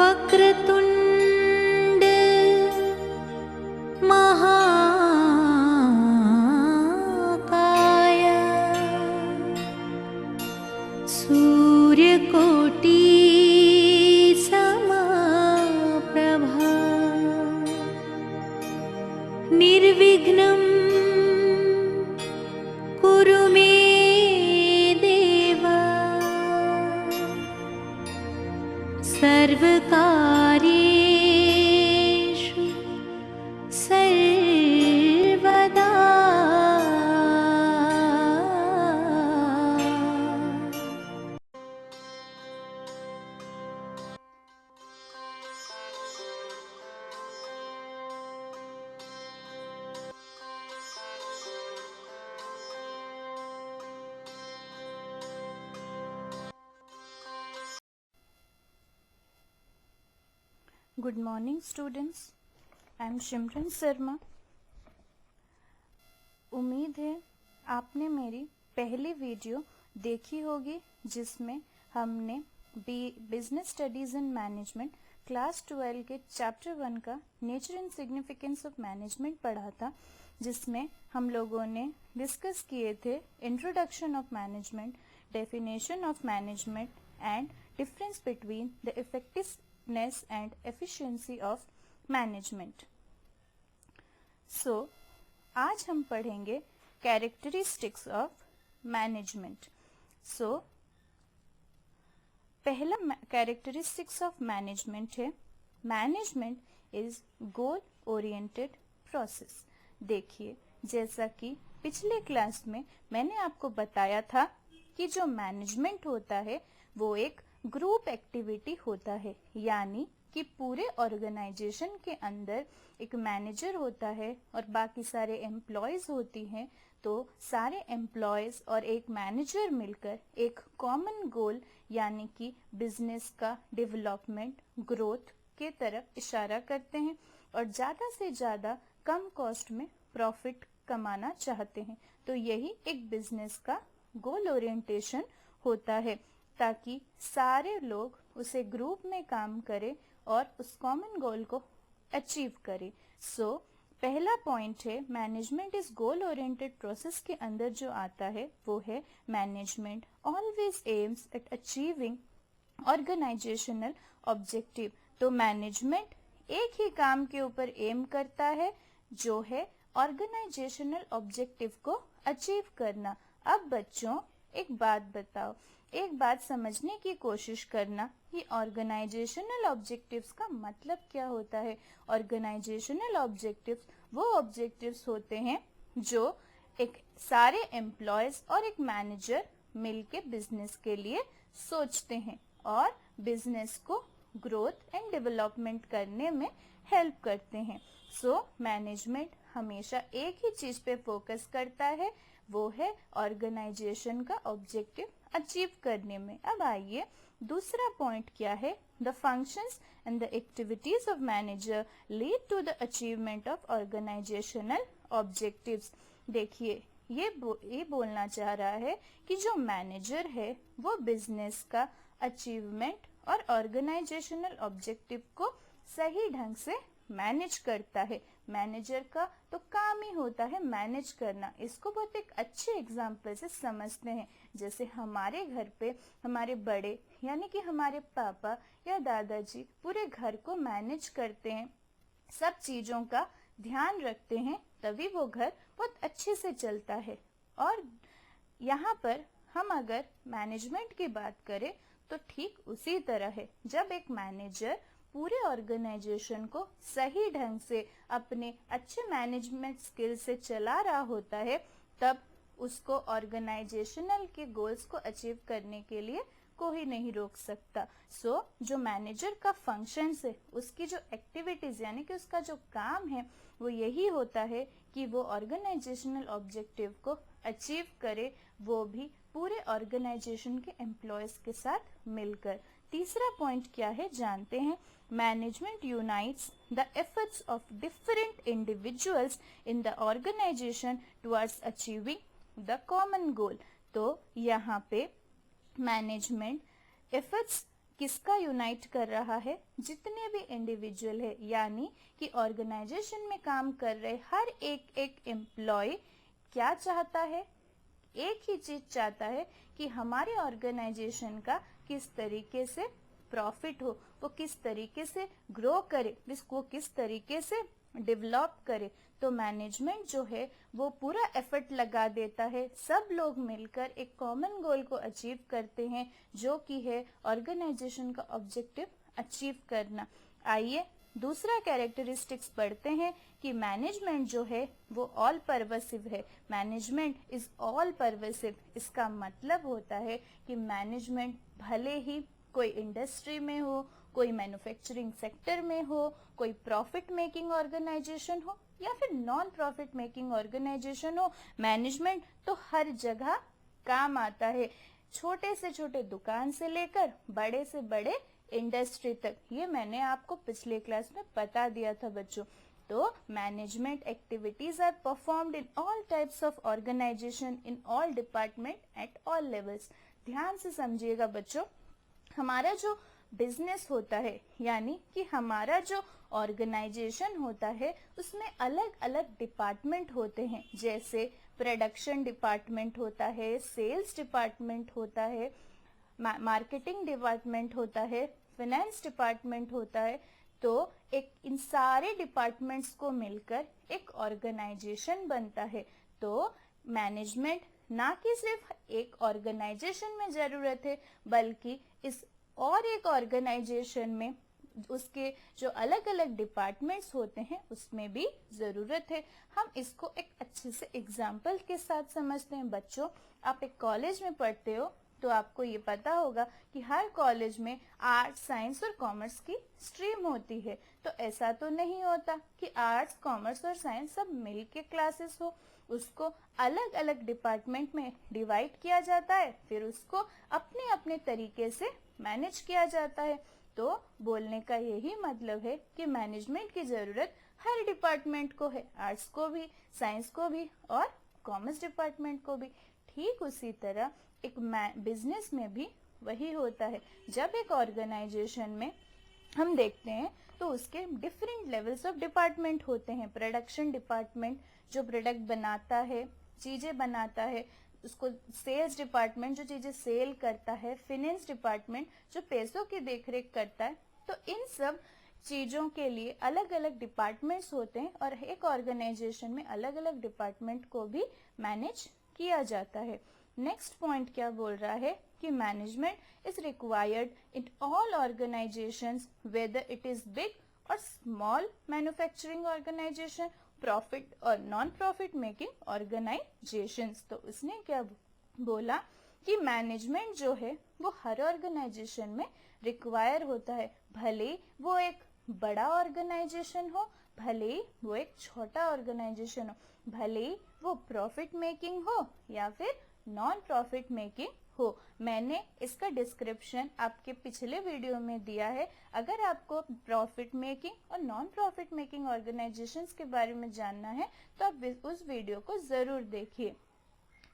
वक्रतुंड महाकाय सूर्यकोटि समप्रभा निर्विघ्नं कुरु मे देव सर्वकार्येषु सर्वदा। Good morning students, I am Shimron Sharma. उम्मीद है आपने मेरी पहली वीडियो देखी होगी जिसमें हमने business studies and management class 12 के चैप्टर 1 का nature and significance of management पढ़ा था, जिसमें हम लोगों ने डिस्कस किए थे introduction of management, definition of management and difference between the effectiveness and efficiency of management. So, आज हम पढ़ेंगे characteristics of management. So, पहला characteristics of management है management is goal oriented process. देखिए, जैसा कि पिछले क्लास में मैंने आपको बताया था कि जो मैनेजमेंट होता है वो एक ग्रुप एक्टिविटी होता है, यानी कि पूरे ऑर्गेनाइजेशन के अंदर एक मैनेजर होता है और बाकी सारे एम्प्लॉयज होती हैं। तो सारे एम्प्लॉयज और एक मैनेजर मिलकर एक कॉमन गोल यानी कि बिजनेस का डेवलपमेंट, ग्रोथ के तरफ इशारा करते हैं और ज़्यादा से ज़्यादा कम कॉस्ट में प्रॉफिट कमाना चाहते हैं। तो यही एक बिजनेस का गोल ओरिएंटेशन होता है, ताकि सारे लोग उसे ग्रुप में काम करें और उस कॉमन गोल को अचीव करें। सो पहला पॉइंट है management is goal oriented process के अंदर जो आता है वो है management always aims at achieving organisational objective. तो मैनेजमेंट एक ही काम के ऊपर एम करता है जो है ऑर्गेनाइजेशनल ऑब्जेक्टिव को अचीव करना। अब बच्चों एक बात बताओ, एक बात समझने की कोशिश करना, ये ऑर्गेनाइजेशनल ऑब्जेक्टिव्स का मतलब क्या होता है। ऑर्गेनाइजेशनल ऑब्जेक्टिव्स वो ऑब्जेक्टिव्स होते हैं जो एक सारे एम्प्लॉयज और एक मैनेजर मिलके बिजनेस के लिए सोचते हैं और बिजनेस को ग्रोथ एंड डेवलपमेंट करने में हेल्प करते हैं। सो मैनेजमेंट हमेशा एक ही चीज पे फोकस करता है, वो है ऑर्गेनाइजेशन का ऑब्जेक्टिव अचीव करने में। अब आइए दूसरा पॉइंट क्या है, the functions and the activities of manager lead to the achievement of organisational objectives. देखिए ये बोलना चाह रहा है कि जो मैनेजर है वो बिजनेस का अचीवमेंट और ऑर्गेनाइजेशनल ऑब्जेक्टिव को सही ढंग से मैनेज करता है। मैनेजर का तो काम ही होता है मैनेज करना। इसको बहुत एक अच्छे एग्जाम्पल से समझते हैं। जैसे हमारे घर पे हमारे बड़े यानी कि हमारे पापा या दादाजी पूरे घर को मैनेज करते हैं, सब चीजों का ध्यान रखते हैं, तभी वो घर बहुत अच्छे से चलता है। और यहाँ पर हम अगर मैनेजमेंट की बात करें तो ठीक उसी तरह है। जब एक मैनेजर पूरे ऑर्गेनाइजेशन को सही ढंग से अपने अच्छे मैनेजमेंट स्किल से चला रहा होता है, तब उसको ऑर्गेनाइजेशनल के गोल्स को अचीव करने के लिए कोई नहीं रोक सकता। सो जो मैनेजर का फंक्शंस है, उसकी जो एक्टिविटीज यानी कि उसका जो काम है, वो यही होता है कि वो ऑर्गेनाइजेशनल ऑब्जेक्टिव को अचीव करे, वो भी पूरे ऑर्गेनाइजेशन के एम्प्लॉयज के साथ मिलकर। तीसरा पॉइंट क्या है जानते हैं, management unites the efforts of different individuals in the organisation towards achieving the common goal. तो यहाँ पे मैनेजमेंट एफर्ट्स किसका यूनाइट कर रहा है? जितने भी इंडिविजुअल है, यानी कि ऑर्गेनाइजेशन में काम कर रहे हर एक एम्प्लॉय क्या चाहता है? एक ही चीज चाहता है कि हमारे ऑर्गेनाइजेशन का किस तरीके से प्रॉफिट हो, वो किस तरीके से ग्रो करे, वो किस तरीके से डेवलप करे। तो मैनेजमेंट जो है वो पूरा एफर्ट लगा देता है, सब लोग मिलकर एक कॉमन गोल को अचीव करते हैं, जो कि है ऑर्गेनाइजेशन का ऑब्जेक्टिव अचीव करना। आइए दूसरा कैरेक्टरिस्टिक्स पढ़ते हैं कि मैनेजमेंट जो है वो ऑल परवेसिव है। Management is all pervasive. इसका मतलब होता है कि मैनेजमेंट भले ही कोई इंडस्ट्री में हो, कोई मैन्युफैक्चरिंग सेक्टर में हो, कोई प्रॉफिट मेकिंग ऑर्गेनाइजेशन हो या फिर नॉन प्रॉफिट मेकिंग ऑर्गेनाइजेशन हो, मैनेजमेंट तो हर जगह काम आता है। छोटे से छोटे दुकान से लेकर बड़े से बड़े इंडस्ट्री तक, ये मैंने आपको पिछले क्लास में बता दिया था बच्चों। तो management activities are performed in all types of organisation in all department at all levels. ध्यान से समझिएगा बच्चों, हमारा जो बिजनेस होता है यानी कि हमारा जो ऑर्गेनाइजेशन होता है उसमें अलग अलग डिपार्टमेंट होते हैं, जैसे प्रोडक्शन डिपार्टमेंट होता है, सेल्स डिपार्टमेंट होता है, मार्केटिंग डिपार्टमेंट होता है, फाइनेंस डिपार्टमेंट होता है। तो एक इन सारे डिपार्टमेंट्स को मिलकर एक ऑर्गेनाइजेशन बनता है। तो मैनेजमेंट ना कि सिर्फ एक ऑर्गेनाइजेशन में जरूरत है, बल्कि इस और एक ऑर्गेनाइजेशन में उसके जो अलग अलग डिपार्टमेंट्स होते हैं उसमें भी जरूरत है। हम इसको एक अच्छे से एग्जाम्पल के साथ समझते हैं। बच्चों, आप एक कॉलेज में पढ़ते हो तो आपको ये पता होगा कि हर कॉलेज में आर्ट्स, साइंस और कॉमर्स की स्ट्रीम होती है। तो ऐसा तो नहीं होता कि आर्ट्स, कॉमर्स और साइंस सब मिल के क्लासेस हो, उसको अलग अलग डिपार्टमेंट में डिवाइड किया जाता है, फिर उसको अपने अपने तरीके से मैनेज किया जाता है। तो बोलने का यही मतलब है कि मैनेजमेंट की जरूरत हर डिपार्टमेंट को है, आर्ट्स को भी, साइंस को भी और कॉमर्स डिपार्टमेंट को भी। ठीक उसी तरह एक बिजनेस में भी वही होता है। जब एक ऑर्गेनाइजेशन में हम देखते हैं तो उसके डिफरेंट लेवल्स ऑफ डिपार्टमेंट होते हैं। प्रोडक्शन डिपार्टमेंट जो प्रोडक्ट बनाता है, चीजें बनाता है, उसको सेल्स डिपार्टमेंट जो चीजें सेल करता है, फाइनेंस डिपार्टमेंट जो पैसों की देखरेख करता है। तो इन सब चीजों के लिए अलग अलग डिपार्टमेंट्स होते हैं और एक ऑर्गेनाइजेशन में अलग अलग डिपार्टमेंट को भी मैनेज किया जाता है। नेक्स्ट पॉइंट क्या बोल रहा है कि management is required in all organisations whether it is big और स्मॉल मैन्युफैक्चरिंग ऑर्गेनाइजेशन, प्रॉफिट और नॉन प्रॉफिट मेकिंग ऑर्गेनाइजेशंस। तो उसने क्या बोला कि मैनेजमेंट जो है वो हर ऑर्गेनाइजेशन में रिक्वायर होता है, भले वो एक बड़ा ऑर्गेनाइजेशन हो, भले वो एक छोटा ऑर्गेनाइजेशन हो, भले वो प्रॉफिट मेकिंग हो या फिर नॉन प्रॉफिट मेकिंग हो। मैंने इसका डिस्क्रिप्शन आपके पिछले वीडियो में दिया है। अगर आपको प्रॉफिट मेकिंग और नॉन प्रॉफिट मेकिंग ऑर्गेनाइजेशंस के बारे में जानना है तो आप उस वीडियो को जरूर देखिए।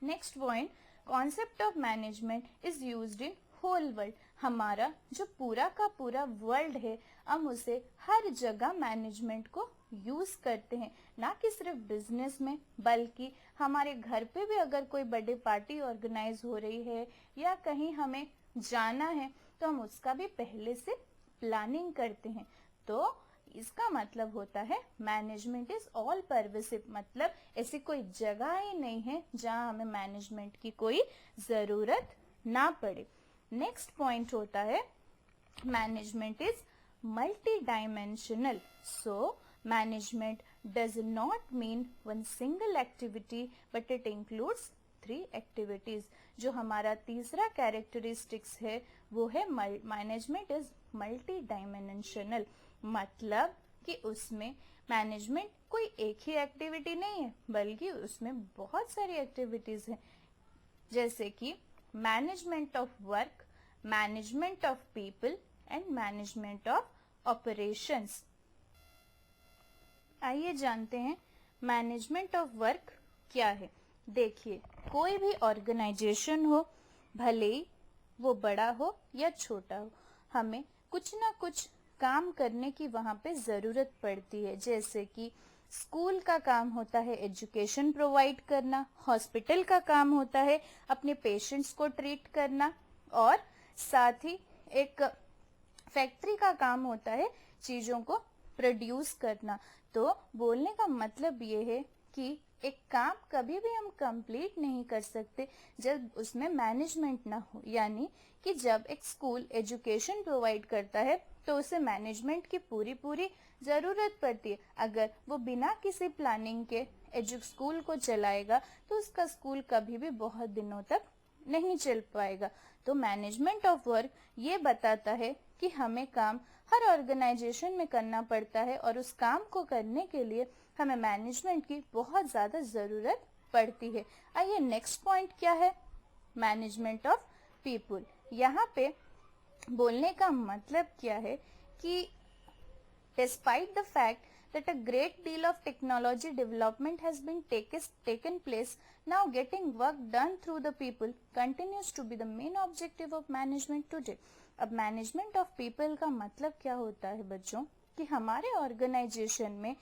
Next point, concept of management is used in whole world. हमारा जो पूरा का पूरा वर्ल्ड है, हम उसे हर जगह मैनेजमेंट को यूज करते हैं, ना कि सिर्फ बिजनेस में, बल्कि हमारे घर पे भी अगर कोई बर्थडे पार्टी ऑर्गेनाइज हो रही है या कहीं हमें जाना है तो हम उसका भी पहले से प्लानिंग करते हैं। तो इसका मतलब होता है मैनेजमेंट इज ऑल परवेसिव, मतलब ऐसी कोई जगह ही नहीं है जहां हमें मैनेजमेंट की कोई जरूरत ना पड़े। नेक्स्ट पॉइंट होता है management is multi dimensional. So management does not mean one single activity but it includes 3 activities। जो हमारा तीसरा कैरेक्टरिस्टिक्स है वो है मैनेजमेंट इज मल्टी डायमेंशनल, मतलब कि उसमें मैनेजमेंट कोई एक ही एक्टिविटी नहीं है बल्कि उसमें बहुत सारी एक्टिविटीज हैं, जैसे कि management of work, management of people and management of operations. आइए जानते हैं मैनेजमेंट ऑफ वर्क क्या है। देखिए, कोई भी ऑर्गेनाइजेशन हो, भले ही वो बड़ा हो या छोटा हो, हमें कुछ ना कुछ काम करने की वहाँ पे ज़रूरत पड़ती है। जैसे कि स्कूल का काम होता है एजुकेशन प्रोवाइड करना, हॉस्पिटल का काम होता है अपने पेशेंट्स को ट्रीट करना, और साथ ही एक फैक्ट्री का काम होता है चीज़ों को प्रोड्यूस करना। तो बोलने का मतलब ये है कि एक काम कभी भी हम कंप्लीट नहीं कर सकते जब उसमें मैनेजमेंट ना हो। यानी कि जब एक स्कूल एजुकेशन प्रोवाइड करता है तो उसे मैनेजमेंट की पूरी पूरी ज़रूरत पड़ती है। अगर वो बिना किसी प्लानिंग के स्कूल को चलाएगा तो उसका स्कूल कभी भी बहुत दिनों तक नहीं चल पाएगा। तो मैनेजमेंट ऑफ वर्क ये बताता है कि हमें काम हर ऑर्गेनाइजेशन में करना पड़ता है और उस काम को करने के लिए हमें मैनेजमेंट की बहुत ज़्यादा ज़रूरत पड़ती है। आइए नेक्स्ट पॉइंट क्या है, मैनेजमेंट ऑफ पीपल। यहाँ पे बोलने का मतलब क्या है कि despite the fact that a great deal of technology development has been taken place, now getting work done through the people continues to be the main objective of management today. अब management of people का मतलब क्या होता है बच्चों, कि हमारे organisation में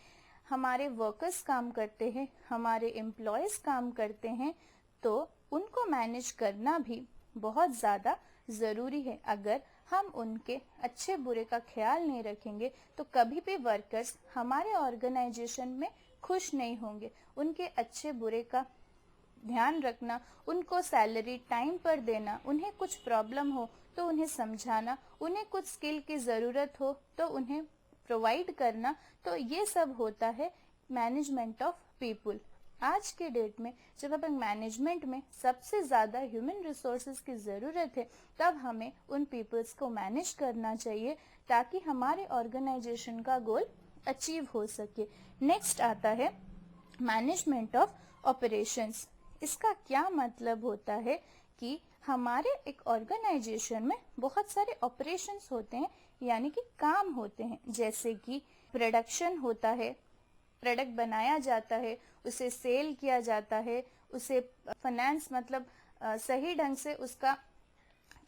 हमारे वर्कर्स काम करते हैं, हमारे एम्प्लॉयज काम करते हैं, तो उनको मैनेज करना भी बहुत ज़्यादा ज़रूरी है। अगर हम उनके अच्छे बुरे का ख्याल नहीं रखेंगे तो कभी भी वर्कर्स हमारे ऑर्गेनाइजेशन में खुश नहीं होंगे। उनके अच्छे बुरे का ध्यान रखना, उनको सैलरी टाइम पर देना, उन्हें कुछ प्रॉब्लम हो तो उन्हें समझाना, उन्हें कुछ स्किल की ज़रूरत हो तो उन्हें प्रोवाइड करना, तो ये सब होता है मैनेजमेंट ऑफ पीपल। आज के डेट में जब हमें मैनेजमेंट में सबसे ज़्यादा ह्यूमन रिसोर्सेज की ज़रूरत है, तब हमें उन पीपल्स को मैनेज करना चाहिए ताकि हमारे ऑर्गेनाइजेशन का गोल अचीव हो सके। नेक्स्ट आता है मैनेजमेंट ऑफ ऑपरेशंस। इसका क्या मतलब होता है कि हमारे एक ऑर्गेनाइजेशन में बहुत सारे ऑपरेशंस होते हैं, यानी कि काम होते हैं। जैसे कि प्रोडक्शन होता है, प्रोडक्ट बनाया जाता है, उसे सेल किया जाता है, उसे फाइनेंस मतलब सही ढंग से उसका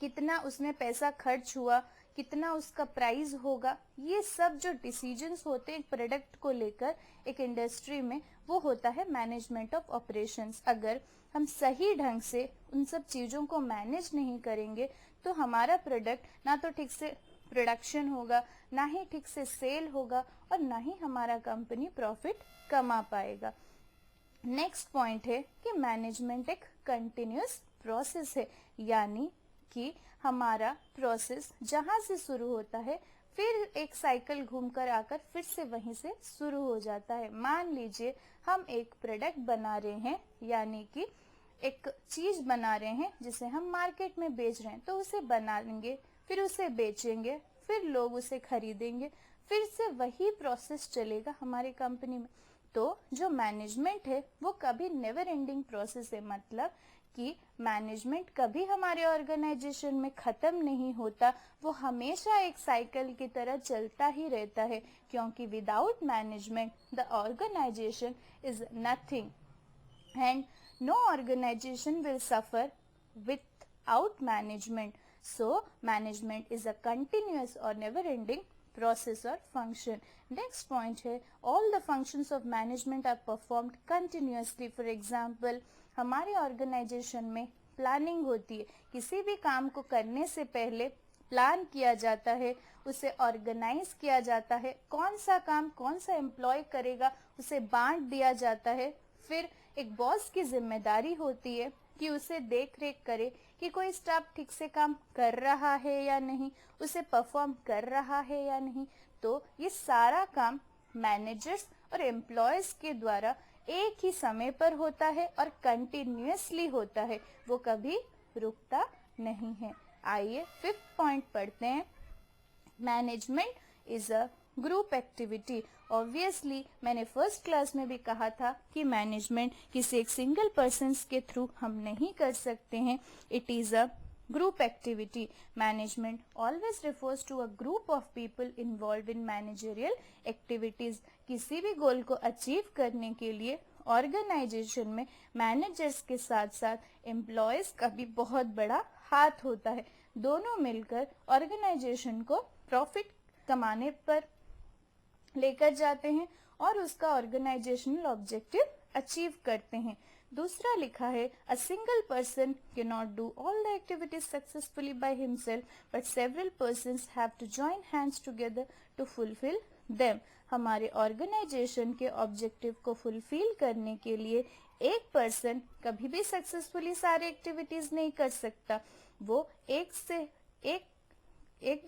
कितना उसमें पैसा खर्च हुआ, कितना उसका प्राइस होगा, ये सब जो डिसीजंस होते हैं एक प्रोडक्ट को लेकर एक इंडस्ट्री में, वो होता है मैनेजमेंट ऑफ ऑपरेशंस। अगर हम सही ढंग से उन सब चीज़ों को मैनेज नहीं करेंगे तो हमारा प्रोडक्ट ना तो ठीक से प्रोडक्शन होगा, ना ही ठीक से सेल होगा, और ना ही हमारा कंपनी प्रॉफिट कमा पाएगा। नेक्स्ट पॉइंट है कि मैनेजमेंट एक कंटिन्यूअस प्रोसेस है, यानी कि हमारा प्रोसेस जहाँ से शुरू होता है फिर एक साइकिल घूमकर आकर फिर से वहीं से शुरू हो जाता है। मान लीजिए हम एक प्रोडक्ट बना रहे हैं, यानी कि एक चीज बना रहे हैं जिसे हम मार्केट में बेच रहे हैं, तो उसे बनाएंगे, फिर उसे बेचेंगे, फिर लोग उसे खरीदेंगे, फिर से वही प्रोसेस चलेगा हमारी कंपनी में। तो जो मैनेजमेंट है वो कभी नेवर एंडिंग प्रोसेस है, मतलब कि मैनेजमेंट कभी हमारे ऑर्गेनाइजेशन में खत्म नहीं होता, वो हमेशा एक साइकिल की तरह चलता ही रहता है, क्योंकि without management the organisation is nothing and no organization will suffer without management. So management is a continuous or never ending process or function. Next point है, all the functions of management are performed continuously. For example, हमारे organization में planning होती है, किसी भी काम को करने से पहले प्लान किया जाता है, उसे ऑर्गेनाइज किया जाता है, कौन सा काम कौन सा एम्प्लॉय करेगा उसे बांट दिया जाता है, फिर एक बॉस की जिम्मेदारी होती है कि उसे देख रेख करे कि कोई स्टाफ ठीक से काम कर रहा है या नहीं, उसे परफॉर्म कर रहा है या नहीं। तो ये सारा काम मैनेजर्स और एम्प्लॉयज के द्वारा एक ही समय पर होता है और कंटिन्यूअसली होता है, वो कभी रुकता नहीं है। आइए फिफ्थ पॉइंट पढ़ते हैं, management is a group activity. Obviously मैंने फर्स्ट क्लास में भी कहा था कि मैनेजमेंट किसी एक सिंगल पर्सन के थ्रू हम नहीं कर सकते हैं, it is a group activity. Management always refers to a group of people involve in managerial activities. किसी भी गोल को अचीव करने के लिए ऑर्गेनाइजेशन में मैनेजर्स के साथ साथ एम्प्लॉयज का भी बहुत बड़ा हाथ होता है। दोनों मिलकर ऑर्गेनाइजेशन को प्रॉफिट कमाने पर लेकर जाते हैं और उसका ऑर्गेनाइजेशनल ऑब्जेक्टिव अचीव करते हैं। दूसरा लिखा है, a single person can not do all the activities successfully by himself but several persons have to join hands together to fulfil them. हमारे ऑर्गेनाइजेशन के ऑब्जेक्टिव को फुलफिल करने के लिए एक पर्सन कभी भी सक्सेसफुली सारे एक्टिविटीज नहीं कर सकता। वो एक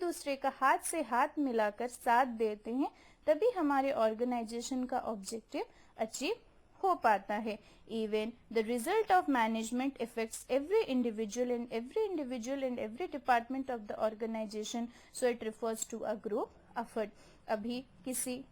दूसरे का हाथ से हाथ मिलाकर साथ देते हैं, तभी हमारे ऑर्गेनाइजेशन का ऑब्जेक्टिव अचीव हो पाता है। Even the result of management affects every individual and every department of the organization, so it refers to a group effort. अभी किसी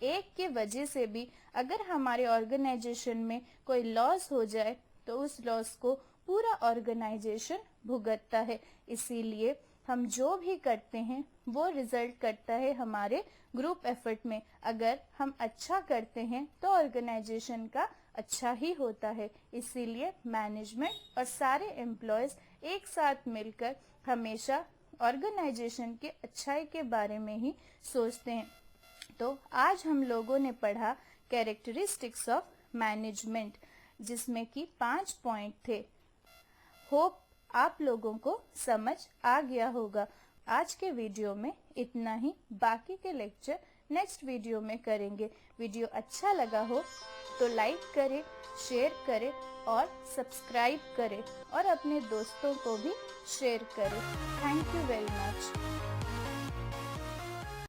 एक के वजह से भी अगर हमारे ऑर्गेनाइजेशन में कोई लॉस हो जाए तो उस लॉस को पूरा ऑर्गेनाइजेशन भुगतता है। इसीलिए हम जो भी करते हैं वो रिजल्ट करता है हमारे ग्रुप एफर्ट में। अगर हम अच्छा करते हैं तो ऑर्गेनाइजेशन का अच्छा ही होता है। इसीलिए मैनेजमेंट और सारे एम्प्लॉयज एक साथ मिलकर हमेशा ऑर्गेनाइजेशन के अच्छाई के बारे में ही सोचते हैं। तो आज हम लोगों ने पढ़ा कैरेक्टरिस्टिक्स ऑफ मैनेजमेंट, जिसमें कि 5 पॉइंट थे। होप आप लोगों को समझ आ गया होगा। आज के वीडियो में इतना ही, बाकी के लेक्चर नेक्स्ट वीडियो में करेंगे। वीडियो अच्छा लगा हो तो लाइक करें, शेयर करें और सब्सक्राइब करें और अपने दोस्तों को भी शेयर करें। Thank you very much.